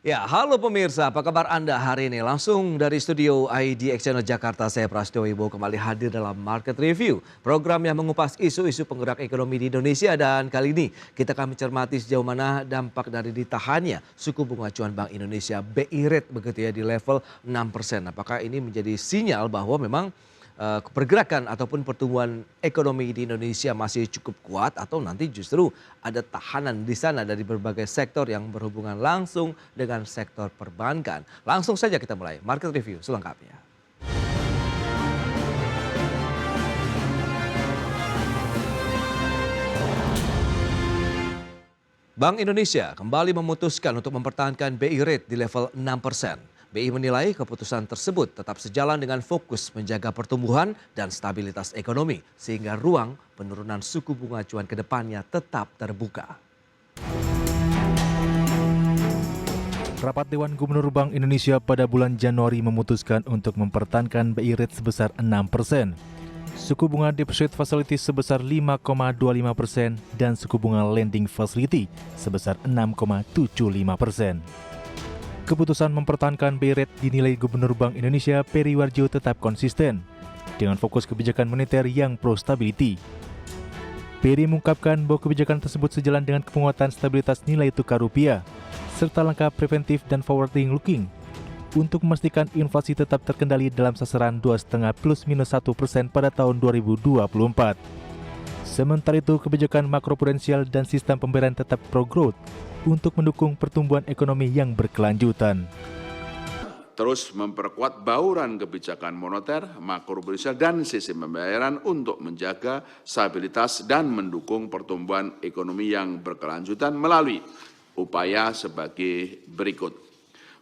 Ya, halo pemirsa, apa kabar Anda hari ini? Langsung dari studio IDX Channel Jakarta, saya Prasetyo Wibowo kembali hadir dalam Market Review. Program yang mengupas isu-isu penggerak ekonomi di Indonesia dan kali ini kita akan mencermati sejauh mana dampak dari ditahannya suku bunga acuan Bank Indonesia BI Rate begitu ya di level 6%. Apakah ini menjadi sinyal bahwa memang pergerakan ataupun pertumbuhan ekonomi di Indonesia masih cukup kuat atau nanti justru ada tahanan di sana dari berbagai sektor yang berhubungan langsung dengan sektor perbankan. Langsung saja kita mulai market review selengkapnya. Bank Indonesia kembali memutuskan untuk mempertahankan BI Rate di level 6%. BI menilai keputusan tersebut tetap sejalan dengan fokus menjaga pertumbuhan dan stabilitas ekonomi, sehingga ruang penurunan suku bunga acuan ke depannya tetap terbuka. Rapat Dewan Gubernur Bank Indonesia pada bulan Januari memutuskan untuk mempertahankan BI Rate sebesar 6%. Suku bunga Deposit Facility sebesar 5,25% dan suku bunga Lending Facility sebesar 6,75%. Keputusan mempertahankan BI Rate dinilai Gubernur Bank Indonesia Peri Warjio tetap konsisten dengan fokus kebijakan moneter yang pro-stability. Peri mengungkapkan bahwa kebijakan tersebut sejalan dengan penguatan stabilitas nilai tukar rupiah serta langkah preventif dan forwarding-looking untuk memastikan inflasi tetap terkendali dalam sasaran 2,5 plus minus 1% pada tahun 2024. Sementara itu, kebijakan makroprudensial dan sistem pembayaran tetap pro-growth untuk mendukung pertumbuhan ekonomi yang berkelanjutan. Terus memperkuat bauran kebijakan moneter, makroprudensial dan sistem pembayaran untuk menjaga stabilitas dan mendukung pertumbuhan ekonomi yang berkelanjutan melalui upaya sebagai berikut.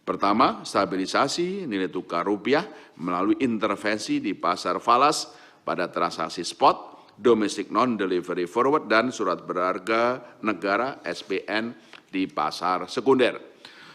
Pertama, stabilisasi nilai tukar rupiah melalui intervensi di pasar falas pada transaksi spot, domestic non-delivery forward, dan surat berharga negara (SPN) di pasar sekunder.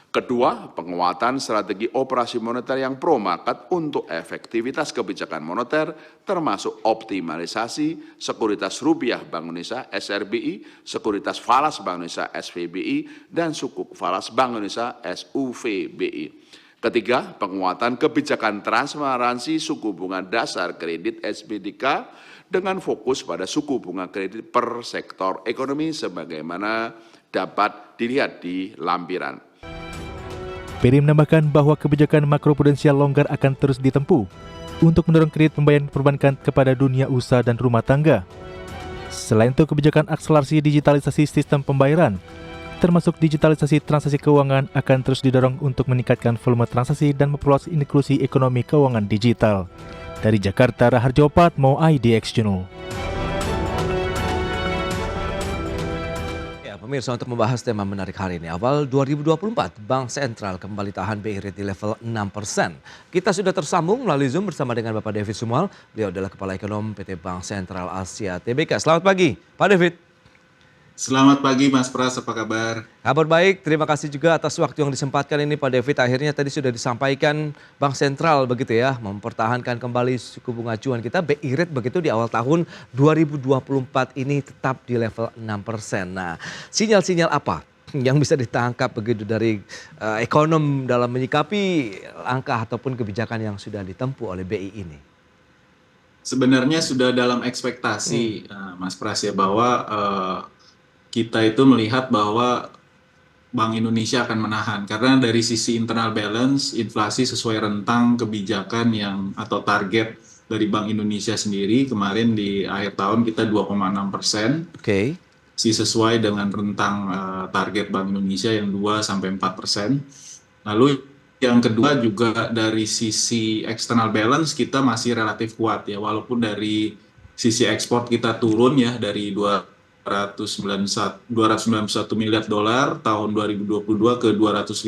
Kedua, penguatan strategi operasi moneter yang pro-market untuk efektivitas kebijakan moneter, termasuk optimalisasi sekuritas rupiah Bank Indonesia (SRBI), sekuritas falas Bank Indonesia (SVBI), dan sukuk falas Bank Indonesia (SUVBI). Ketiga, penguatan kebijakan transparansi suku bunga dasar kredit SBDK dengan fokus pada suku bunga kredit per sektor ekonomi sebagaimana dapat dilihat di lampiran. Peri menambahkan bahwa kebijakan makroprudensial longgar akan terus ditempuh untuk mendorong kredit pembayaran perbankan kepada dunia usaha dan rumah tangga. Selain itu, kebijakan akselerasi digitalisasi sistem pembayaran, termasuk digitalisasi transaksi keuangan, akan terus didorong untuk meningkatkan volume transaksi dan memperluas inklusi ekonomi keuangan digital. Dari Jakarta, Raharjo Patmo, IDX Channel. Pemirsa, untuk membahas tema menarik hari ini, awal 2024 Bank Sentral kembali tahan BI Rate di level 6%. Kita sudah tersambung melalui Zoom bersama dengan Bapak David Sumual. Beliau adalah Kepala Ekonom PT Bank Sentral Asia Tbk. Selamat pagi, Pak David. Selamat pagi Mas Pras, apa kabar? Kabar baik, terima kasih juga atas waktu yang disempatkan ini Pak David. Akhirnya tadi sudah disampaikan Bank Sentral begitu ya, mempertahankan kembali suku bunga acuan kita BI Rate begitu di awal tahun 2024 ini tetap di level 6%. Nah, sinyal-sinyal apa yang bisa ditangkap begitu dari ekonom dalam menyikapi langkah ataupun kebijakan yang sudah ditempuh oleh BI ini? Sebenarnya sudah dalam ekspektasi Mas Pras ya, bahwa kita itu melihat bahwa Bank Indonesia akan menahan karena dari sisi internal balance inflasi sesuai rentang kebijakan yang atau target dari Bank Indonesia sendiri kemarin di akhir tahun kita 2,6%. Oke. Sesuai dengan rentang target Bank Indonesia yang 2-4%. Lalu yang kedua juga dari sisi external balance kita masih relatif kuat ya, walaupun dari sisi ekspor kita turun ya dari 291 miliar dolar tahun 2022 ke 258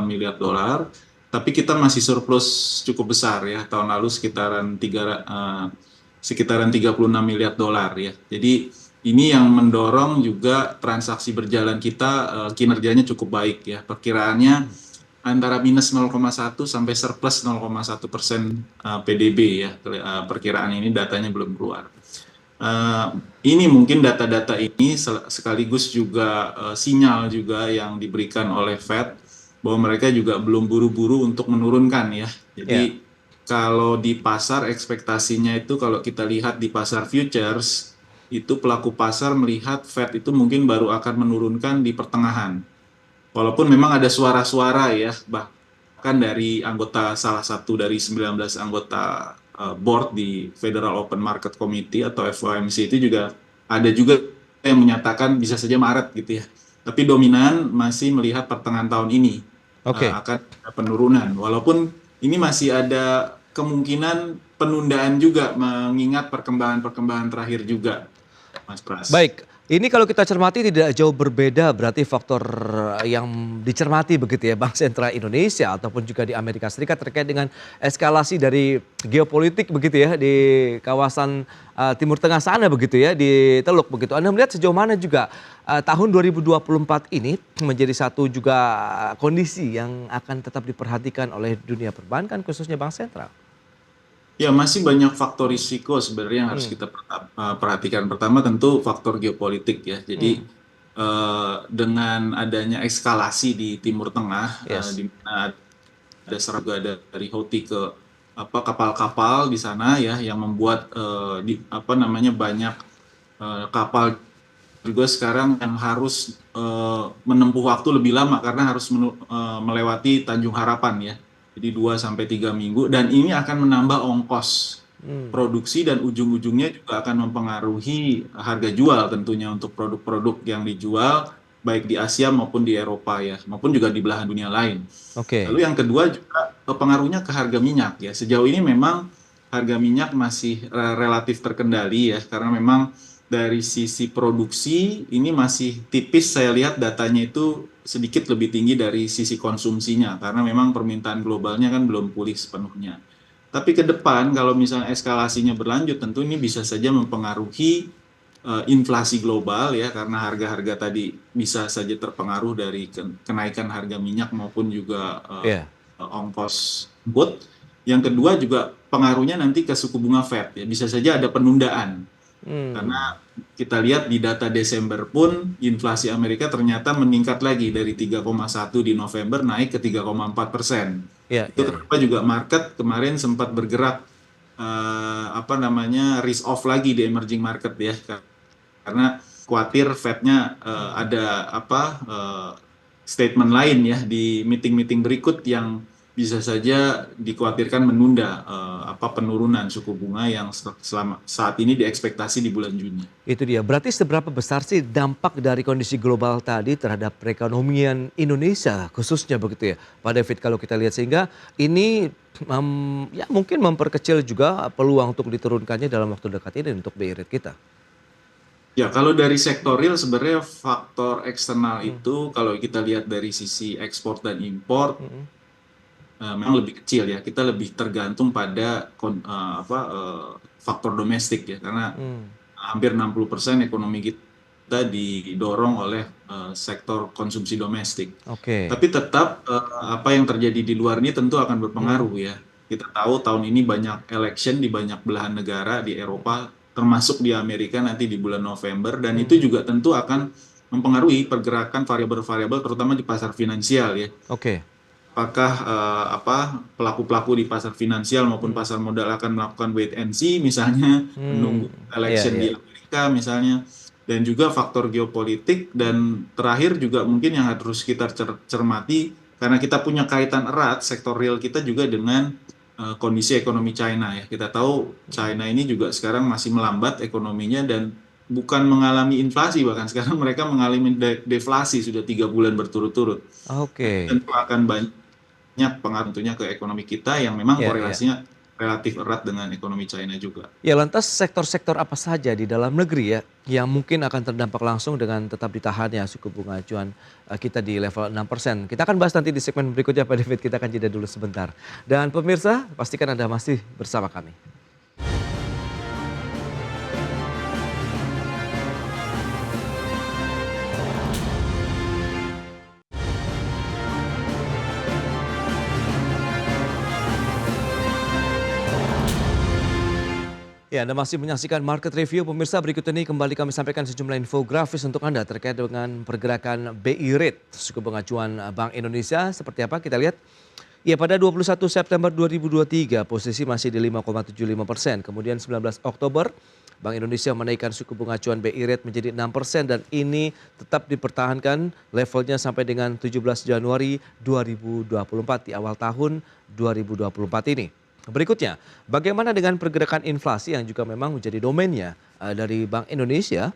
miliar dolar, tapi kita masih surplus cukup besar ya, tahun lalu sekitaran 36 miliar dolar ya. Jadi ini yang mendorong juga transaksi berjalan kita kinerjanya cukup baik ya, perkiraannya antara minus 0,1 sampai surplus 0,1% PDB ya, perkiraan ini datanya belum keluar. Ini mungkin data-data ini sekaligus juga sinyal juga yang diberikan oleh Fed bahwa mereka juga belum buru-buru untuk menurunkan ya. Ya. Jadi kalau di pasar ekspektasinya itu kalau kita lihat di pasar futures, itu pelaku pasar melihat Fed itu mungkin baru akan menurunkan di pertengahan. Walaupun memang ada suara-suara ya, bahkan dari salah satu dari 19 anggota board di Federal Open Market Committee atau FOMC itu juga ada juga yang menyatakan bisa saja Maret gitu ya. Tapi dominan masih melihat pertengahan tahun ini Oke. akan ada penurunan. Walaupun ini masih ada kemungkinan penundaan juga mengingat perkembangan terakhir juga, Mas Pras. Baik, ini kalau kita cermati tidak jauh berbeda berarti faktor yang dicermati begitu ya Bank Sentral Indonesia ataupun juga di Amerika Serikat terkait dengan eskalasi dari geopolitik begitu ya di kawasan Timur Tengah sana begitu ya di Teluk begitu. Anda melihat sejauh mana juga tahun 2024 ini menjadi satu juga kondisi yang akan tetap diperhatikan oleh dunia perbankan khususnya Bank Sentral? Ya, masih banyak faktor risiko sebenarnya yang harus kita perhatikan. Pertama tentu faktor geopolitik ya. Jadi dengan adanya eskalasi di Timur Tengah, Yes. di mana ada serangan dari Houthi ke kapal-kapal di sana ya, yang membuat banyak kapal juga sekarang yang harus menempuh waktu lebih lama karena harus melewati Tanjung Harapan ya. Jadi 2-3 minggu dan ini akan menambah ongkos produksi dan ujung-ujungnya juga akan mempengaruhi harga jual tentunya untuk produk-produk yang dijual baik di Asia maupun di Eropa ya, maupun juga di belahan dunia lain. Oke. Lalu yang kedua juga pengaruhnya ke harga minyak ya. Sejauh ini memang harga minyak masih relatif terkendali ya, karena memang dari sisi produksi ini masih tipis, saya lihat datanya itu sedikit lebih tinggi dari sisi konsumsinya karena memang permintaan globalnya kan belum pulih sepenuhnya. Tapi ke depan kalau misalnya eskalasinya berlanjut tentu ini bisa saja mempengaruhi inflasi global ya, karena harga-harga tadi bisa saja terpengaruh dari kenaikan harga minyak maupun juga ongkos input. Yang kedua juga pengaruhnya nanti ke suku bunga Fed ya, bisa saja ada penundaan. Karena kita lihat di data Desember pun inflasi Amerika ternyata meningkat lagi dari 3,1 di November naik ke 3,4%. Itu kenapa juga market kemarin sempat bergerak risk off lagi di emerging market ya, karena khawatir Fed-nya ada statement lain ya di meeting-meeting berikut yang bisa saja dikhawatirkan menunda penurunan suku bunga yang saat ini diekspektasi di bulan Juni. Itu dia. Berarti seberapa besar sih dampak dari kondisi global tadi terhadap perekonomian Indonesia khususnya begitu ya Pak David kalau kita lihat, sehingga ini ya mungkin memperkecil juga peluang untuk diturunkannya dalam waktu dekat ini untuk BI rate kita. Ya, kalau dari sektor real sebenarnya faktor eksternal itu kalau kita lihat dari sisi ekspor dan impor memang lebih kecil ya. Kita lebih tergantung pada faktor domestik ya, karena hampir 60% ekonomi kita didorong oleh sektor konsumsi domestik. Tapi tetap apa yang terjadi di luar ini tentu akan berpengaruh ya. Kita tahu tahun ini banyak election di banyak belahan negara di Eropa, termasuk di Amerika nanti di bulan November, dan itu juga tentu akan mempengaruhi pergerakan variabel-variabel terutama di pasar finansial ya. Apakah pelaku-pelaku di pasar finansial maupun pasar modal akan melakukan wait and see misalnya, menunggu election di Amerika misalnya, dan juga faktor geopolitik, dan terakhir juga mungkin yang harus kita cermati karena kita punya kaitan erat sektor real kita juga dengan kondisi ekonomi China ya. Kita tahu China ini juga sekarang masih melambat ekonominya dan bukan mengalami inflasi, bahkan sekarang mereka mengalami deflasi sudah 3 bulan berturut-turut. Tentu akan banyak pengaruh tentunya ke ekonomi kita yang memang korelasinya relatif erat dengan ekonomi China juga. Ya, lantas sektor-sektor apa saja di dalam negeri ya yang mungkin akan terdampak langsung dengan tetap ditahannya suku bunga acuan kita di level 6%. Kita akan bahas nanti di segmen berikutnya Pak David, kita akan jeda dulu sebentar. Dan pemirsa, pastikan Anda masih bersama kami. Ya, Anda masih menyaksikan Market Review. Pemirsa, berikut ini kembali kami sampaikan sejumlah infografis untuk Anda terkait dengan pergerakan BI Rate, suku bunga acuan Bank Indonesia. Seperti apa? Kita lihat. Ya, pada 21 September 2023 posisi masih di 5,75%. Kemudian 19 Oktober Bank Indonesia menaikkan suku bunga acuan BI Rate menjadi 6% dan ini tetap dipertahankan levelnya sampai dengan 17 Januari 2024 di awal tahun 2024 ini. Berikutnya, bagaimana dengan pergerakan inflasi yang juga memang menjadi domainnya dari Bank Indonesia?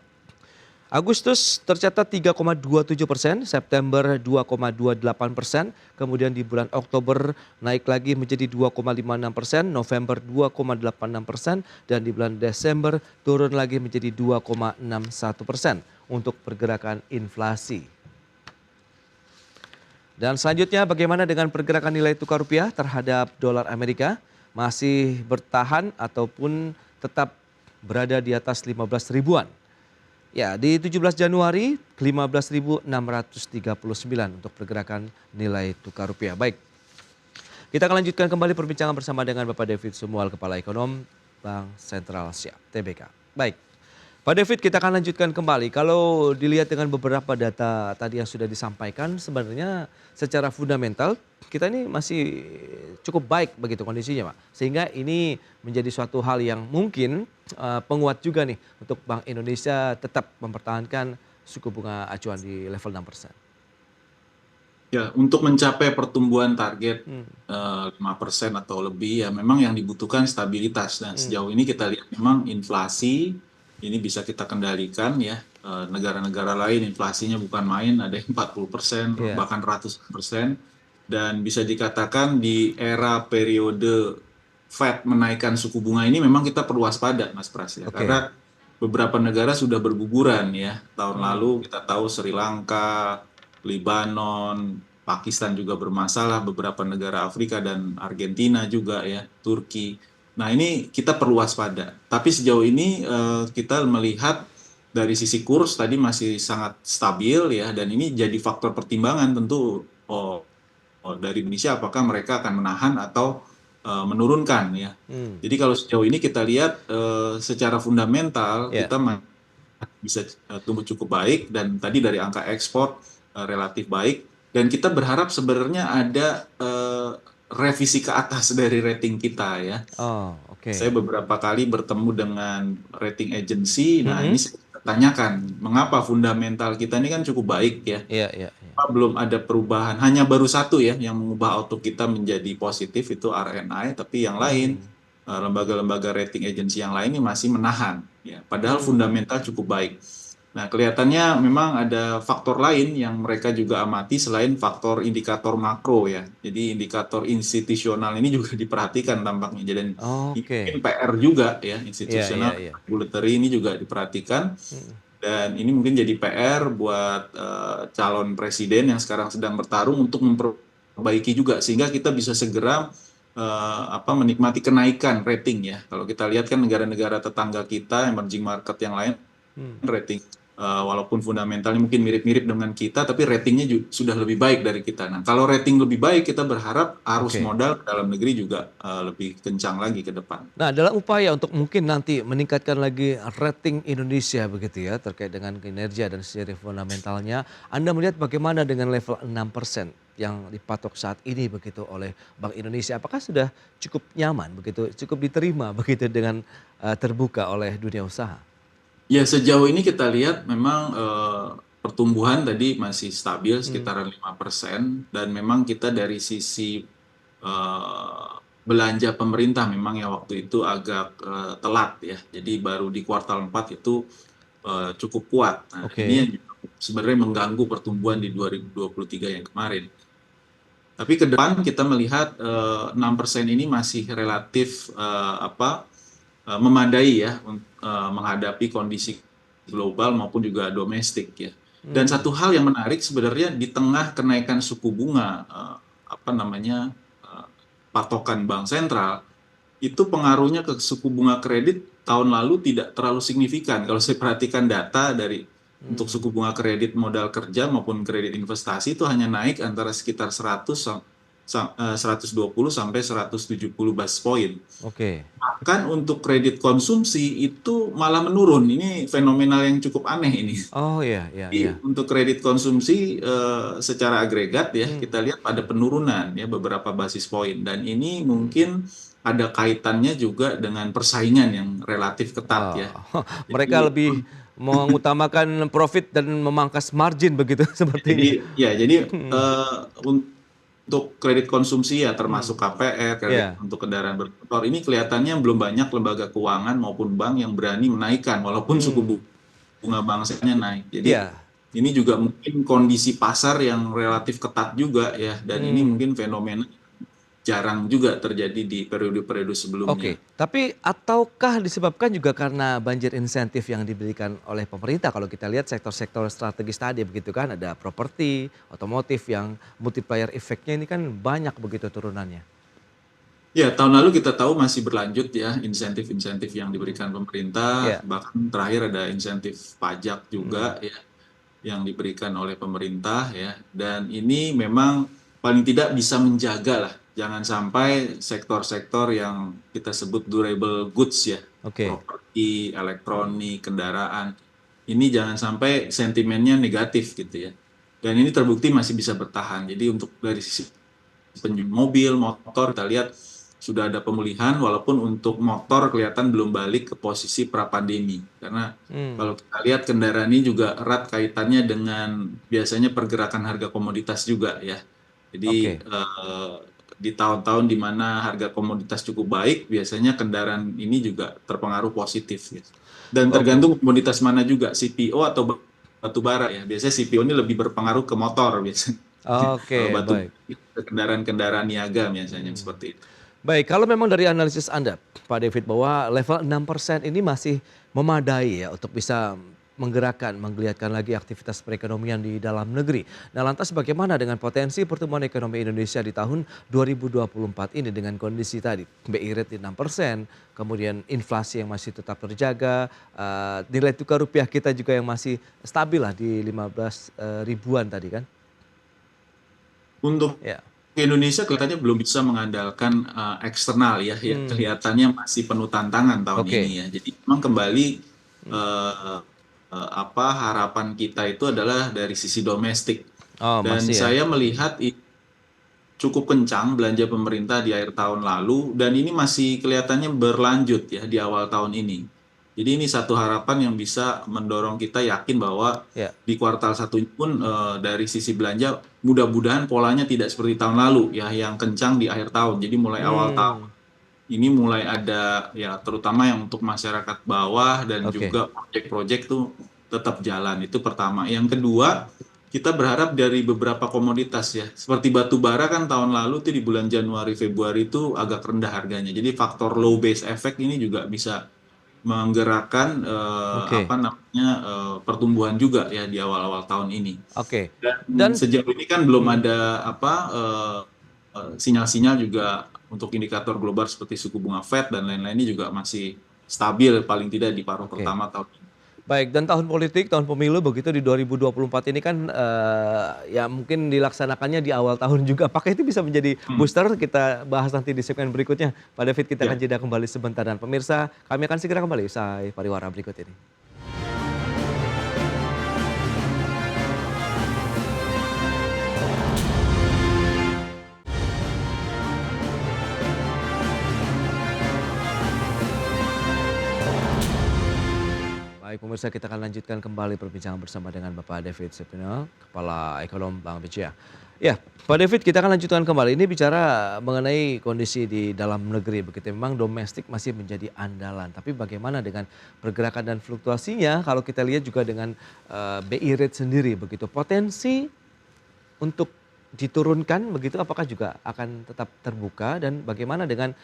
Agustus tercatat 3,27%, September 2,28%, kemudian di bulan Oktober naik lagi menjadi 2,56%, November 2,86%, dan di bulan Desember turun lagi menjadi 2,61% untuk pergerakan inflasi. Dan selanjutnya bagaimana dengan pergerakan nilai tukar rupiah terhadap dolar Amerika? Masih bertahan ataupun tetap berada di atas 15 ribuan. Ya, di 17 Januari 15.639 untuk pergerakan nilai tukar rupiah. Baik, kita akan lanjutkan kembali perbincangan bersama dengan Bapak David Sumual, Kepala Ekonom Bank Sentral Siap, TBK. Baik, Pak David, kita akan lanjutkan kembali. Kalau dilihat dengan beberapa data tadi yang sudah disampaikan, sebenarnya secara fundamental kita ini masih cukup baik begitu kondisinya, Pak. Sehingga ini menjadi suatu hal yang mungkin penguat juga nih untuk Bank Indonesia tetap mempertahankan suku bunga acuan di level 6%. Ya, untuk mencapai pertumbuhan target 5% atau lebih, ya memang yang dibutuhkan stabilitas. Dan sejauh ini kita lihat memang inflasi ini bisa kita kendalikan ya. Negara-negara lain inflasinya bukan main, ada yang 40%, bahkan ratusan persen. Dan bisa dikatakan di era periode Fed menaikkan suku bunga ini memang kita perlu waspada, Mas Pras ya. Karena beberapa negara sudah berguguran ya. Tahun lalu kita tahu Sri Lanka, Lebanon, Pakistan juga bermasalah, beberapa negara Afrika dan Argentina juga ya, Turki. Nah, ini kita perlu waspada. Tapi sejauh ini kita melihat dari sisi kurs tadi masih sangat stabil ya, dan ini jadi faktor pertimbangan tentu dari Indonesia apakah mereka akan menahan atau menurunkan ya. Jadi kalau sejauh ini kita lihat secara fundamental kita bisa tumbuh cukup baik, dan tadi dari angka ekspor relatif baik, dan kita berharap sebenarnya ada revisi ke atas dari rating kita ya. Saya beberapa kali bertemu dengan rating agency, nah ini saya tanyakan mengapa fundamental kita ini kan cukup baik ya. Belum ada perubahan, hanya baru satu ya yang mengubah outlook kita menjadi positif, itu RNI, tapi yang lain lembaga-lembaga rating agency yang lain ini masih menahan ya, padahal fundamental cukup baik. Nah, kelihatannya memang ada faktor lain yang mereka juga amati selain faktor indikator makro ya. Jadi indikator institusional ini juga diperhatikan tampaknya. Jadi mungkin PR juga ya, institusional regulatory ini juga diperhatikan. Dan ini mungkin jadi PR buat calon presiden yang sekarang sedang bertarung untuk memperbaiki juga, sehingga kita bisa segera menikmati kenaikan rating ya. Kalau kita lihat kan negara-negara tetangga kita, emerging market yang lain, rating walaupun fundamentalnya mungkin mirip-mirip dengan kita, tapi ratingnya sudah lebih baik dari kita. Nah, kalau rating lebih baik, kita berharap arus modal ke dalam negeri juga lebih kencang lagi ke depan. Nah, dalam upaya untuk mungkin nanti meningkatkan lagi rating Indonesia begitu ya, terkait dengan kinerja dan secara fundamentalnya, Anda melihat bagaimana dengan level 6% yang dipatok saat ini begitu oleh Bank Indonesia? Apakah sudah cukup nyaman begitu, cukup diterima begitu dengan terbuka oleh dunia usaha? Ya, sejauh ini kita lihat memang pertumbuhan tadi masih stabil sekitaran 5%, dan memang kita dari sisi belanja pemerintah memang ya waktu itu agak telat ya. Jadi baru di kuartal 4 itu cukup kuat. Nah, ini yang sebenarnya mengganggu pertumbuhan di 2023 yang kemarin. Tapi ke depan kita melihat 6% ini masih relatif memadai ya menghadapi kondisi global maupun juga domestik ya. Dan satu hal yang menarik sebenarnya di tengah kenaikan suku bunga patokan bank sentral, itu pengaruhnya ke suku bunga kredit tahun lalu tidak terlalu signifikan. Kalau saya perhatikan data dari untuk suku bunga kredit modal kerja maupun kredit investasi itu hanya naik antara sekitar 100 120 sampai 170 basis point. Oke. Bahkan untuk kredit konsumsi itu malah menurun. Ini fenomenal yang cukup aneh ini. Oh iya, iya, iya. Jadi untuk kredit konsumsi secara agregat ya kita lihat ada penurunan ya beberapa basis point, dan ini mungkin ada kaitannya juga dengan persaingan yang relatif ketat ya. Oh, mereka Jadi lebih mengutamakan profit dan memangkas margin begitu sepertinya. jadi untuk kredit konsumsi ya termasuk KPR, kredit Iya. untuk kendaraan bermotor, ini kelihatannya belum banyak lembaga keuangan maupun bank yang berani menaikkan walaupun suku bunga banknya naik. Jadi Iya. ini juga mungkin kondisi pasar yang relatif ketat juga ya, dan ini mungkin fenomena jarang juga terjadi di periode-periode sebelumnya. Oke, tapi ataukah disebabkan juga karena banjir insentif yang diberikan oleh pemerintah? Kalau kita lihat sektor-sektor strategis tadi begitu kan, ada properti, otomotif yang multiplier efeknya ini kan banyak begitu turunannya. Ya, tahun lalu kita tahu masih berlanjut ya insentif-insentif yang diberikan pemerintah, Ya. bahkan terakhir ada insentif pajak juga ya yang diberikan oleh pemerintah ya, dan ini memang paling tidak bisa menjaga lah, jangan sampai sektor-sektor yang kita sebut durable goods ya, Oke. properti, elektronik, kendaraan, ini jangan sampai sentimennya negatif gitu ya. Dan ini terbukti masih bisa bertahan. Jadi untuk dari sisi mobil, motor kita lihat sudah ada pemulihan, walaupun untuk motor kelihatan belum balik ke posisi pra-pandemi. Karena kalau kita lihat kendaraan ini juga erat kaitannya dengan biasanya pergerakan harga komoditas juga ya. Jadi Oke. di tahun-tahun di mana harga komoditas cukup baik, biasanya kendaraan ini juga terpengaruh positif ya. Dan Oke. tergantung komoditas mana juga, CPO atau batu bara ya. Biasanya CPO ini lebih berpengaruh ke motor biasanya. Kalau Oke, batu baik. kendaraan-kendaraan niaga biasanya seperti itu. Baik, kalau memang dari analisis Anda, Pak David, bahwa level 6% ini masih memadai ya untuk bisa menggerakkan, menggeliatkan lagi aktivitas perekonomian di dalam negeri. Nah, lantas bagaimana dengan potensi pertumbuhan ekonomi Indonesia di tahun 2024 ini dengan kondisi tadi, BI rate di 6%, kemudian inflasi yang masih tetap terjaga, nilai tukar rupiah kita juga yang masih stabil lah di 15 ribuan tadi kan? Untuk Ya. Indonesia kelihatannya belum bisa mengandalkan eksternal ya, kelihatannya masih penuh tantangan tahun Oke. ini ya. Jadi memang kembali harapan kita itu adalah dari sisi domestik. Oh, Dan masih ya. saya melihat cukup kencang belanja pemerintah di akhir tahun lalu, dan ini masih kelihatannya berlanjut ya di awal tahun ini. Jadi ini satu harapan yang bisa mendorong kita yakin bahwa Ya. di kuartal 1 pun dari sisi belanja mudah-mudahan polanya tidak seperti tahun lalu ya, yang kencang di akhir tahun. Jadi mulai awal tahun ini mulai ada ya, terutama yang untuk masyarakat bawah dan Oke. juga proyek-proyek tuh tetap jalan. Itu pertama. Yang kedua, kita berharap dari beberapa komoditas ya, seperti batu bara kan tahun lalu tuh di bulan Januari Februari itu agak rendah harganya. Jadi faktor low base effect ini juga bisa menggerakkan Oke. pertumbuhan juga ya di awal-awal tahun ini. Oke. Dan Dan sejauh ini kan belum ada sinyal-sinyal juga untuk indikator global seperti suku bunga Fed dan lain-lainnya juga masih stabil paling tidak di paruh oke. pertama tahun ini. Baik, dan tahun politik, tahun pemilu begitu di 2024 ini kan ya mungkin dilaksanakannya di awal tahun juga. Apakah itu bisa menjadi booster? Kita bahas nanti di segmen berikutnya. Pak David, kita akan Ya. jeda kembali sebentar, dan pemirsa kami akan segera kembali usai pariwara berikut ini. Baik pemirsa, kita akan lanjutkan kembali perbincangan bersama dengan Bapak David Septinel, Kepala Ekonom Bank BCA. Ya, Pak David, kita akan lanjutkan kembali. Ini bicara mengenai kondisi di dalam negeri begitu. Memang domestik masih menjadi andalan, tapi bagaimana dengan pergerakan dan fluktuasinya? Kalau kita lihat juga dengan BI rate sendiri begitu, potensi untuk diturunkan begitu, apakah juga akan tetap terbuka, dan bagaimana dengan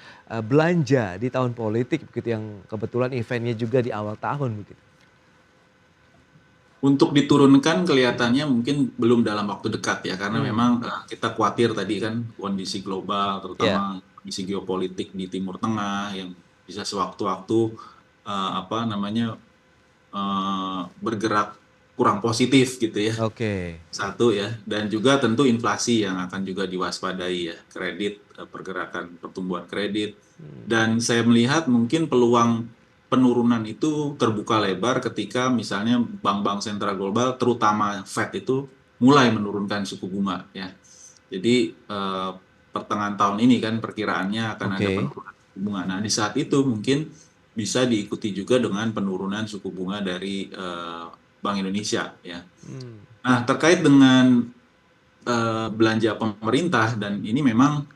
belanja di tahun politik begitu yang kebetulan eventnya juga di awal tahun begitu? Untuk diturunkan kelihatannya mungkin belum dalam waktu dekat ya, karena memang kita khawatir tadi kan kondisi global, Ya. terutama kondisi geopolitik di Timur Tengah yang bisa sewaktu-waktu bergerak kurang positif gitu ya. Oke. Satu ya, dan juga tentu inflasi yang akan juga diwaspadai ya, kredit, pergerakan pertumbuhan kredit. Dan saya melihat mungkin peluang penurunan itu terbuka lebar ketika misalnya bank-bank sentral global, terutama Fed itu mulai menurunkan suku bunga ya. Jadi pertengahan tahun ini kan perkiraannya akan ada Oke. penurunan suku bunga. Nah di saat itu mungkin bisa diikuti juga dengan penurunan suku bunga dari Bank Indonesia ya. Nah, terkait dengan belanja pemerintah dan ini memang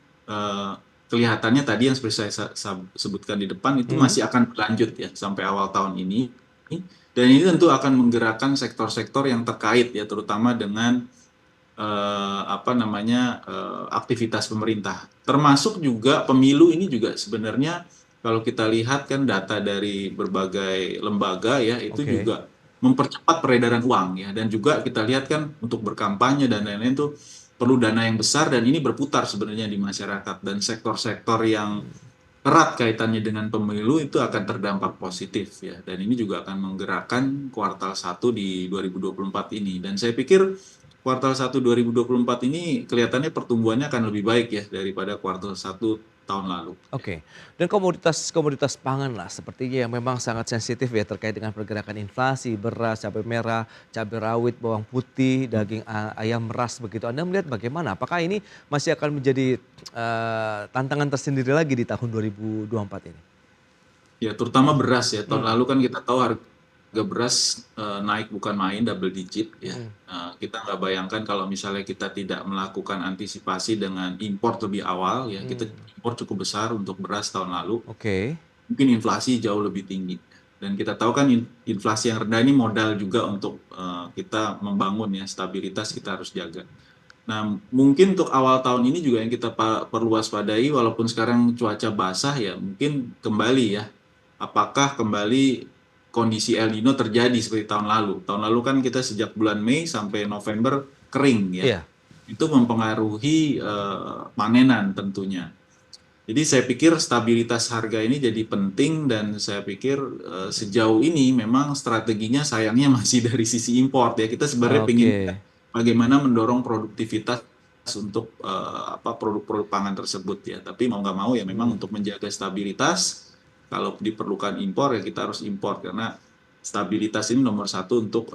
kelihatannya tadi yang seperti saya sebutkan di depan itu masih akan berlanjut ya sampai awal tahun ini. Dan ini tentu akan menggerakkan sektor-sektor yang terkait ya, terutama dengan aktivitas pemerintah. Termasuk juga pemilu ini juga sebenarnya kalau kita lihat kan data dari berbagai lembaga ya itu Oke. juga mempercepat peredaran uang ya, dan juga kita lihat kan untuk berkampanye dan lain-lain itu perlu dana yang besar dan ini berputar sebenarnya di masyarakat, dan sektor-sektor yang erat kaitannya dengan pemilu itu akan terdampak positif ya, dan ini juga akan menggerakkan kuartal 1 di 2024 ini, dan saya pikir kuartal 1 2024 ini kelihatannya pertumbuhannya akan lebih baik ya daripada kuartal 1 tahun lalu. Oke, dan komoditas pangan lah sepertinya yang memang sangat sensitif ya terkait dengan pergerakan inflasi, beras, cabai merah, cabai rawit, bawang putih, daging ayam ras begitu. Anda melihat bagaimana? Apakah ini masih akan menjadi tantangan tersendiri lagi di tahun 2024 ini? Ya, terutama beras ya. Tahun lalu kan kita tahu harga beras naik bukan main, double digit ya. Kita nggak bayangkan kalau misalnya kita tidak melakukan antisipasi dengan impor lebih awal ya. Kita impor cukup besar untuk beras tahun lalu. Oke. Mungkin inflasi jauh lebih tinggi. Dan kita tahu kan inflasi yang rendah ini modal juga untuk kita membangun ya, stabilitas kita harus jaga. Nah, mungkin untuk awal tahun ini juga yang kita perlu waspadai, walaupun sekarang cuaca basah ya, mungkin kembali ya, apakah kembali kondisi El Nino terjadi seperti tahun lalu. Tahun lalu kan kita sejak bulan Mei sampai November kering ya. Iya. Itu mempengaruhi panenan tentunya. Jadi saya pikir stabilitas harga ini jadi penting, dan saya pikir sejauh ini memang strateginya sayangnya masih dari sisi import ya. Kita sebenarnya ingin bagaimana mendorong produktivitas untuk produk-produk pangan tersebut ya. Tapi mau nggak mau ya memang untuk menjaga stabilitas, kalau diperlukan impor ya kita harus impor, karena stabilitas ini nomor satu untuk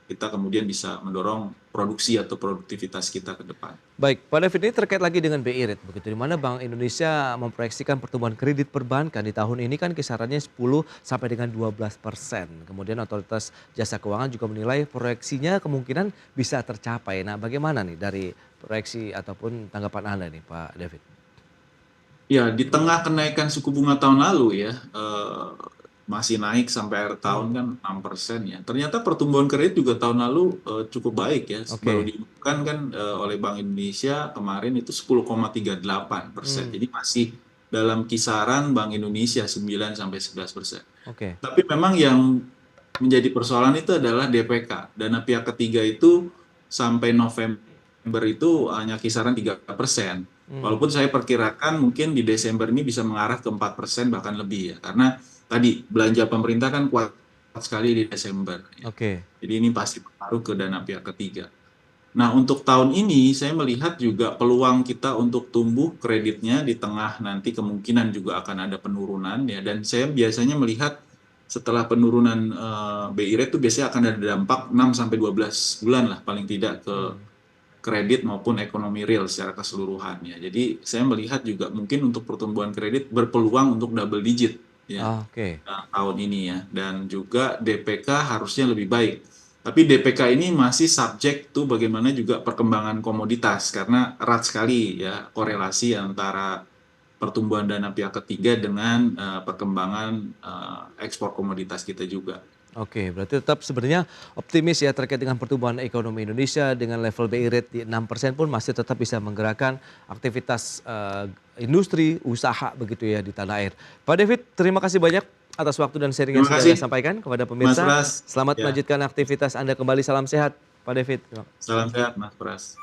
kita kemudian bisa mendorong produksi atau produktivitas kita ke depan. Baik, Pak David, ini terkait lagi dengan BI rate begitu, di mana Bank Indonesia memproyeksikan pertumbuhan kredit perbankan di tahun ini kan kisarannya 10 sampai dengan 12%. Kemudian Otoritas Jasa Keuangan juga menilai proyeksinya kemungkinan bisa tercapai. Nah, bagaimana nih dari proyeksi ataupun tanggapan Anda nih, Pak David? Ya, di tengah kenaikan suku bunga tahun lalu ya, masih naik sampai akhir tahun kan 6% ya. Ternyata pertumbuhan kredit juga tahun lalu cukup baik ya. Baru diumumkan kan oleh Bank Indonesia kemarin itu 10,38%. Jadi masih dalam kisaran Bank Indonesia 9 sampai 11%. Tapi memang yang menjadi persoalan itu adalah DPK. Dana pihak ketiga itu sampai November itu hanya kisaran 3%. Walaupun saya perkirakan mungkin di Desember ini bisa mengarah ke 4% bahkan lebih ya. Karena tadi belanja pemerintah kan kuat sekali di Desember. Ya. Jadi ini pasti berpengaruh ke dana pihak ketiga. Nah, untuk tahun ini saya melihat juga peluang kita untuk tumbuh kreditnya di tengah nanti kemungkinan juga akan ada penurunan ya, dan saya biasanya melihat setelah penurunan BI rate itu biasanya akan ada dampak 6 sampai 12 bulan lah paling tidak ke kredit maupun ekonomi real secara keseluruhan ya. Jadi saya melihat juga mungkin untuk pertumbuhan kredit berpeluang untuk double digit ya tahun ini ya, dan juga DPK harusnya lebih baik. Tapi DPK ini masih subject to bagaimana juga perkembangan komoditas, karena erat sekali ya korelasi antara pertumbuhan dana pihak ketiga dengan perkembangan ekspor komoditas kita juga. Oke, berarti tetap sebenarnya optimis ya terkait dengan pertumbuhan ekonomi Indonesia dengan level BI rate di 6% pun masih tetap bisa menggerakkan aktivitas industri, usaha begitu ya di tanah air. Pak David, terima kasih banyak atas waktu dan sharing yang sudah Anda sampaikan kepada pemirsa. Selamat melanjutkan aktivitas Anda kembali. Salam sehat, Pak David. Salam sehat, Mas Pras.